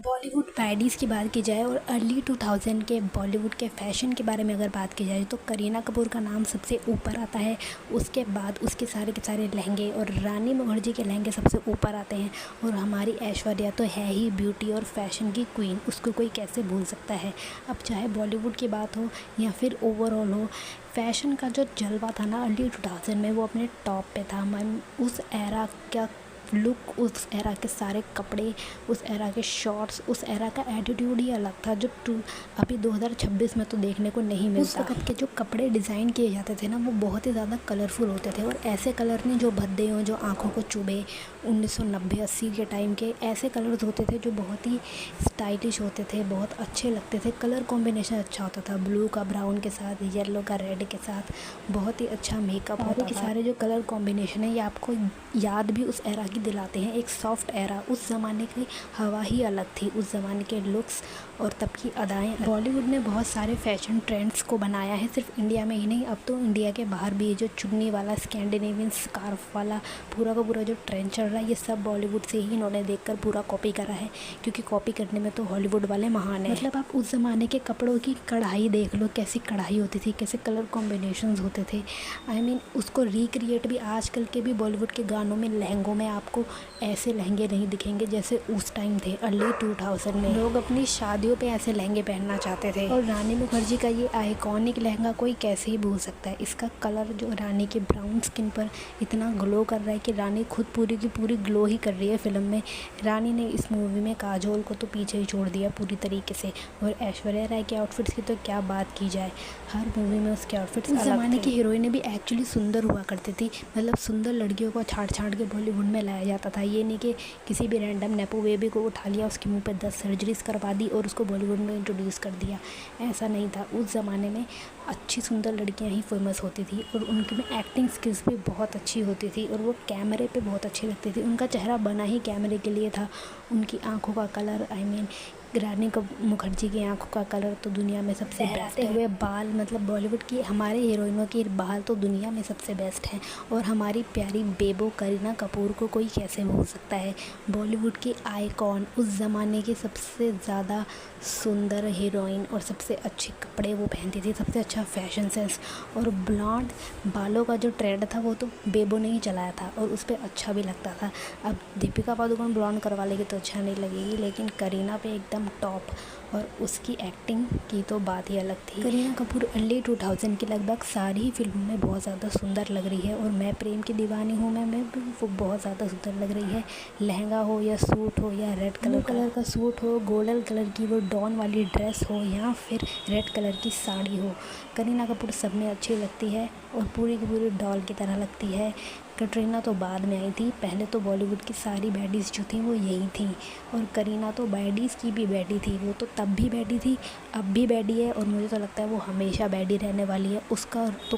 बॉलीवुड पैडीज़ की बात की जाए और अर्ली 2000 के बॉलीवुड के फ़ैशन के बारे में अगर बात की जाए तो करीना कपूर का नाम सबसे ऊपर आता है। उसके बाद उसके सारे के सारे लहंगे और रानी मुखर्जी के लहंगे सबसे ऊपर आते हैं। और हमारी ऐश्वर्या तो है ही ब्यूटी और फैशन की क्वीन, उसको कोई कैसे भूल सकता है। अब चाहे बॉलीवुड की बात हो या फिर ओवरऑल हो, फ़ैशन का जो जलवा था ना अर्ली 2000 में, वो अपने टॉप पे था। मैम उस एरा का लुक, उस एरा के सारे कपड़े, उस एरा के शॉर्ट्स, उस एरा का एटीट्यूड ही अलग था जो अभी 2026 में तो देखने को नहीं मिलता। उस वक्त के जो कपड़े डिज़ाइन किए जाते थे ना, वो बहुत ही ज़्यादा कलरफुल होते थे और ऐसे कलर नहीं जो भद्दे हों, जो आँखों को चुभे। 1990-80 के टाइम के ऐसे कलर्स होते थे जो बहुत ही स्टाइलिश होते थे, बहुत अच्छे लगते थे। कलर कॉम्बिनेशन अच्छा होता था, ब्लू का ब्राउन के साथ, येलो का रेड के साथ, बहुत ही अच्छा मेकअप होता था। सारे जो कलर कॉम्बिनेशन है ये आपको याद भी उस एरा की दिलाते हैं, एक सॉफ्ट एरा। उस ज़माने की हवा ही अलग थी, उस ज़माने के लुक्स और तब की अदाएँ। बॉलीवुड ने बहुत सारे फैशन ट्रेंड्स को बनाया है, सिर्फ इंडिया में ही नहीं, अब तो इंडिया के बाहर भी जो चुन्नी वाला स्कैंडिनेवियन स्कार्फ वाला पूरा का पूरा जो ट्रेंड चल रहा है, ये सब बॉलीवुड से ही इन्होंने देखकर पूरा कॉपी करा है, क्योंकि कॉपी करने में तो हॉलीवुड वाले महान हैं। मतलब आप उस ज़माने के कपड़ों की कढ़ाई देख लो, कैसी कढ़ाई होती थी, कैसे कलर कॉम्बिनेशंस होते थे। आई मीन उसको रिक्रिएट भी आजकल के भी बॉलीवुड के गानों में, लहंगों में आपको ऐसे लहंगे नहीं दिखेंगे जैसे उस टाइम थे। अर्ली 2000 में लोग अपनी शादियों पे ऐसे लहंगे पहनना चाहते थे। और रानी मुखर्जी का ये आइकॉनिक लहंगा कोई कैसे ही भूल सकता है। इसका कलर जो रानी के ब्राउन स्किन पर इतना ग्लो कर रहा है कि रानी खुद पूरी की पूरी ग्लो ही कर रही है फिल्म में। रानी ने इस मूवी में काजोल को तो पीछे ही छोड़ दिया पूरी तरीके से। और ऐश्वर्या राय के आउटफिट्स की तो क्या बात की जाए, हर मूवी में उसके आउटफिट्स उस ज़माने की हीरोइनें भी एक्चुअली सुंदर हुआ करती थी। मतलब सुंदर लड़कियों को छाट छाट के बॉलीवुड में लाया जाता था। ये नहीं कि किसी भी रैंडम नेपो बेबी को उठा लिया, उसके मुंह पे 10 सर्जरीज करवा दी और उसको बॉलीवुड में इंट्रोड्यूस कर दिया। ऐसा नहीं था। उस ज़माने में अच्छी सुंदर लड़कियां ही फेमस होती थी और उनके में एक्टिंग स्किल्स भी बहुत अच्छी होती थी और वो कैमरे पे बहुत अच्छी लगती थी। उनका चेहरा बना ही कैमरे के लिए था। उनकी आँखों का कलर, आई मीन रानी मुखर्जी की आंखों का कलर तो दुनिया में सबसे बेस्ट है। हुए बाल, मतलब बॉलीवुड की हमारे हीरोइनों के बाल तो दुनिया में सबसे बेस्ट हैं। और हमारी प्यारी बेबो करीना कपूर को कोई कैसे भूल सकता है। बॉलीवुड की आइकॉन, उस ज़माने की सबसे ज़्यादा सुंदर हीरोइन और सबसे अच्छे कपड़े वो पहनती थी, सबसे अच्छा फैशन सेंस। और ब्लॉन्ड बालों का जो ट्रेंड था वो तो बेबो ने ही चलाया था और उस पर अच्छा भी लगता था। अब दीपिका पादुकोण ब्लॉन्ड करवा लेगी तो अच्छा नहीं लगेगी, लेकिन करीना पे एकदम टॉप। और उसकी एक्टिंग की तो बात ही अलग थी। करीना कपूर अर्ली 2000 की लगभग सारी ही फिल्मों में बहुत ज़्यादा सुंदर लग रही है। और मैं प्रेम की दीवानी हूँ मैं भी वो बहुत ज़्यादा सुंदर लग रही है। लहंगा हो या सूट हो या रेड कलर का सूट हो, गोल्डन कलर की वो डॉन वाली ड्रेस हो या फिर रेड कलर की साड़ी हो, करीना कपूर सब में अच्छी लगती है और पूरी की पूरी डॉल की तरह लगती है। कैटरीना तो बाद में आई थी, पहले तो बॉलीवुड की सारी बैडीज़ जो थी वो यही थी। और करीना तो बैडीज़ की भी बैडी थी, वो तो तब भी बैडी थी, अब भी बैडी है और मुझे तो लगता है वो हमेशा बैडी रहने वाली है। उसका तो